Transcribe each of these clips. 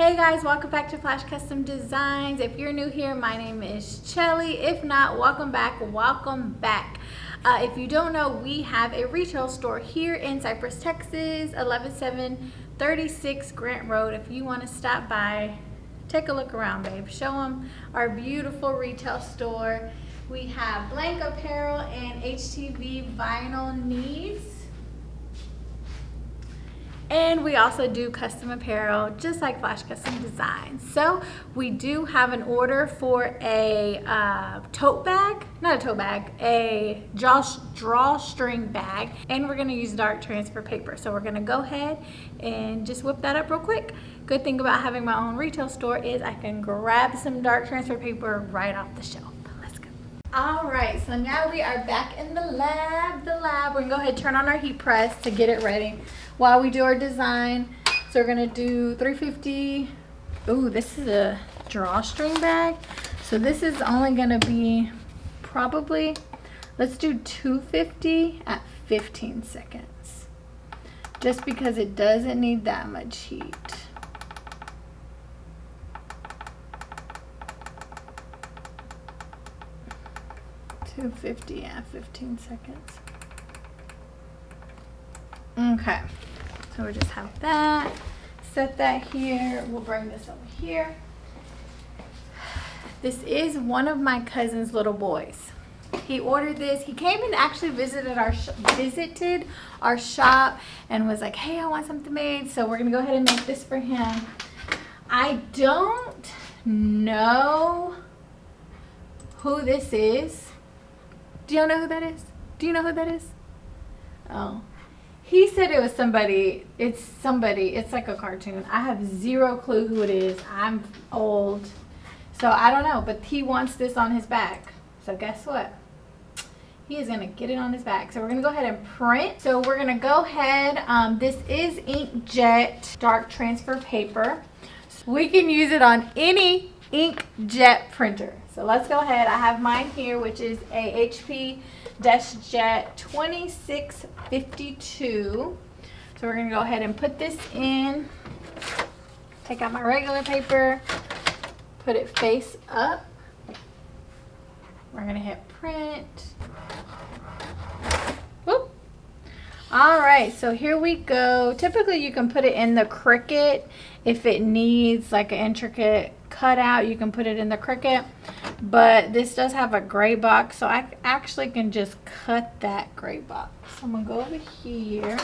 Hey guys, welcome back to Flash Custom Designs. If you're new here, my name is Chelly. If not, welcome back. If you don't know, we have a retail store here in Cypress, Texas, 11736 Grant Road. If you want to stop by, take a look around, babe. Show them our beautiful retail store. We have blank apparel and HTV vinyl needs. And we also do custom apparel, just like Flash Custom Designs. So we do have an order for a a drawstring bag. And we're gonna use dark transfer paper. So we're gonna go ahead and just whip that up real quick. Good thing about having my own retail store is I can grab some dark transfer paper right off the shelf. Let's go. All right, so now we are back in the lab. We're gonna go ahead and turn on our heat press to get it ready while we do our design. So we're gonna do 350. Ooh, this is a drawstring bag. So this is only gonna be probably, let's do 250 at 15 seconds. Just because it doesn't need that much heat. $250 at 15 seconds. Okay, so we just have that. Set that here. We'll bring this over here. This is one of my cousin's little boys. He ordered this. He came and actually visited our shop and was like, "Hey, I want something made." So we're gonna go ahead and make this for him. I don't know who this is. Do y'all know who that is? Do you know who that is? Oh. He said it was somebody. It's somebody. It's like a cartoon. I have zero clue who it is. I'm old. So I don't know. But he wants this on his back. So guess what? He is going to get it on his back. So we're going to go ahead and print. So we're going to go ahead. This is Inkjet dark transfer paper. So we can use it on any Inkjet printer. So let's go ahead. I have mine here, which is a HP Jet 2652. So we're going to go ahead and put this in. Take out my regular paper. Put it face up. We're going to hit print. Whoop. All right, so here we go. Typically you can put it in the Cricut. If it needs like an intricate cutout, you can put it in the Cricut. But this does have a gray box, so I actually can just cut that gray box. So I'm gonna go over here.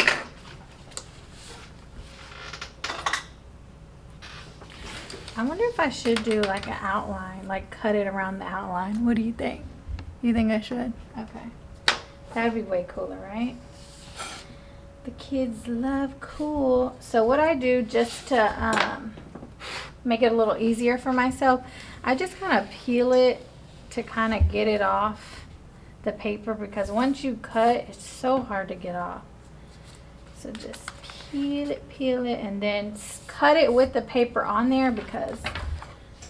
I wonder if I should do like an outline, like cut it around the outline. What do you think? You think I should? Okay. That would be way cooler, right? The kids love cool. So what I do just to make it a little easier for myself, I just kind of peel it to kind of get it off the paper, because once you cut, it's so hard to get off. So just peel it, and then cut it with the paper on there, because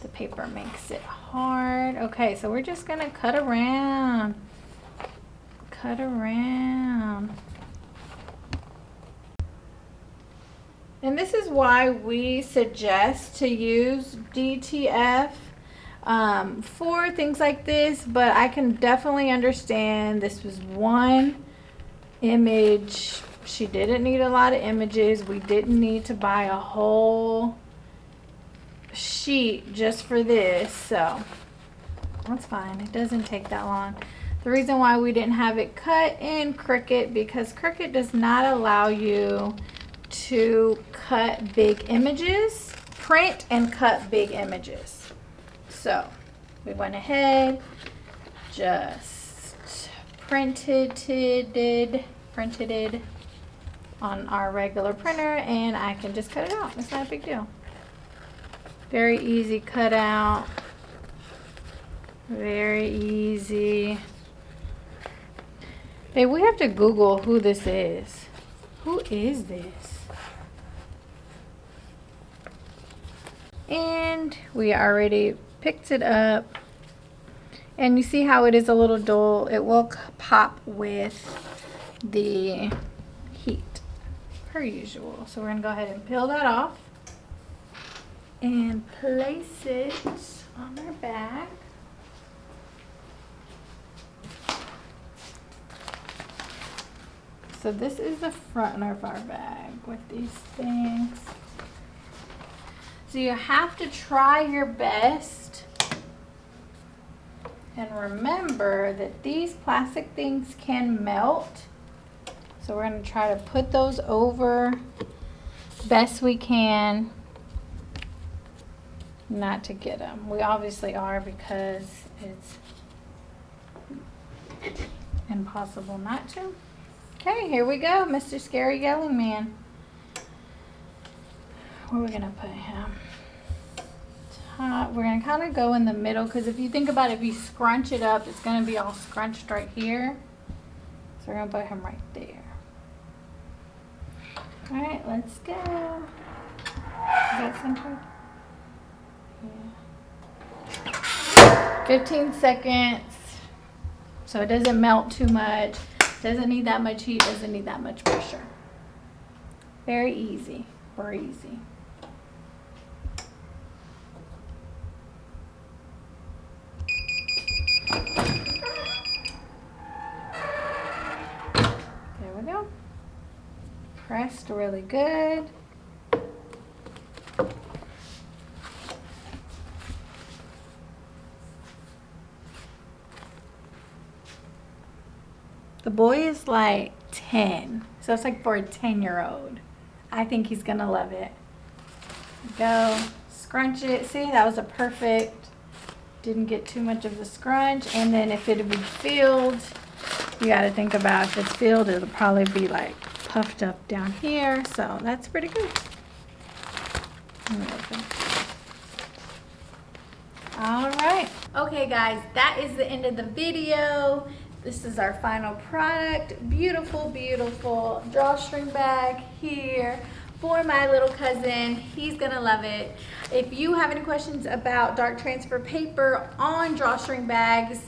the paper makes it hard. Okay, so we're just gonna cut around. And this is why we suggest to use DTF for things like this, but I can definitely understand this was one image. She didn't need a lot of images. We didn't need to buy a whole sheet just for this, so that's fine. It doesn't take that long. The reason why we didn't have it cut in Cricut, because Cricut does not allow you to cut big images, print and cut big images. So we went ahead, just printed it on our regular printer, and I can just cut it out. It's not a big deal. Very easy cut out. Very easy. Hey, we have to Google who this is. Who is this? And we already picked it up, and you see how it is a little dull. It will pop with the heat per usual. So we're gonna go ahead and peel that off. and place it on our bag. So this is the front of our bag with these things. So you have to try your best and remember that these plastic things can melt. So we're going to try to put those over best we can not to get them. We obviously are because it's impossible not to. Okay, here we go, Mr. Scary Yelling Man. Where are we gonna put him? Top. We're gonna kind of go in the middle because if you think about it, if you scrunch it up, it's gonna be all scrunched right here. So we're gonna put him right there. All right, let's go. Is that centered? Yeah. 15 seconds. So it doesn't melt too much. Doesn't need that much heat, doesn't need that much pressure. Very easy, very easy. There we go. Pressed really good. The boy is like 10, so it's like for a 10-year-old. I think he's gonna love it. Go, scrunch it. See, that was a perfect, didn't get too much of the scrunch. And then if it would be filled, you gotta think about if it's filled, it'll probably be like puffed up down here. So that's pretty good. All right. Okay guys, that is the end of the video. This is our final product. Beautiful, beautiful drawstring bag here for my little cousin. He's gonna love it. If you have any questions about dark transfer paper on drawstring bags,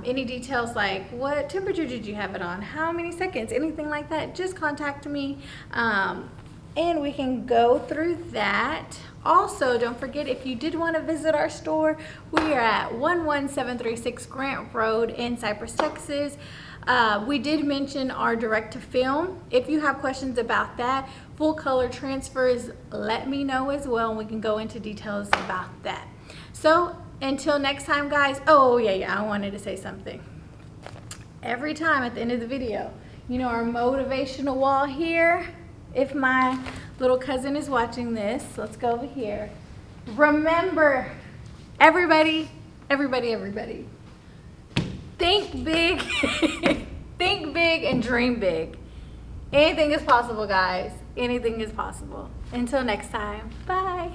any details like what temperature did you have it on, how many seconds, anything like that, just contact me and we can go through that. Also, don't forget, if you did want to visit our store, we are at 11736 Grant Road in Cypress, Texas. We did mention our direct-to-film. If you have questions about that, full color transfers, let me know as well, and we can go into details about that. So, until next time, guys. Oh, yeah, I wanted to say something. Every time at the end of the video, you know our motivational wall here? If my little cousin is watching this, let's go over here. Remember, everybody, think big, think big and dream big. Anything is possible, guys. Anything is possible. Until next time, bye.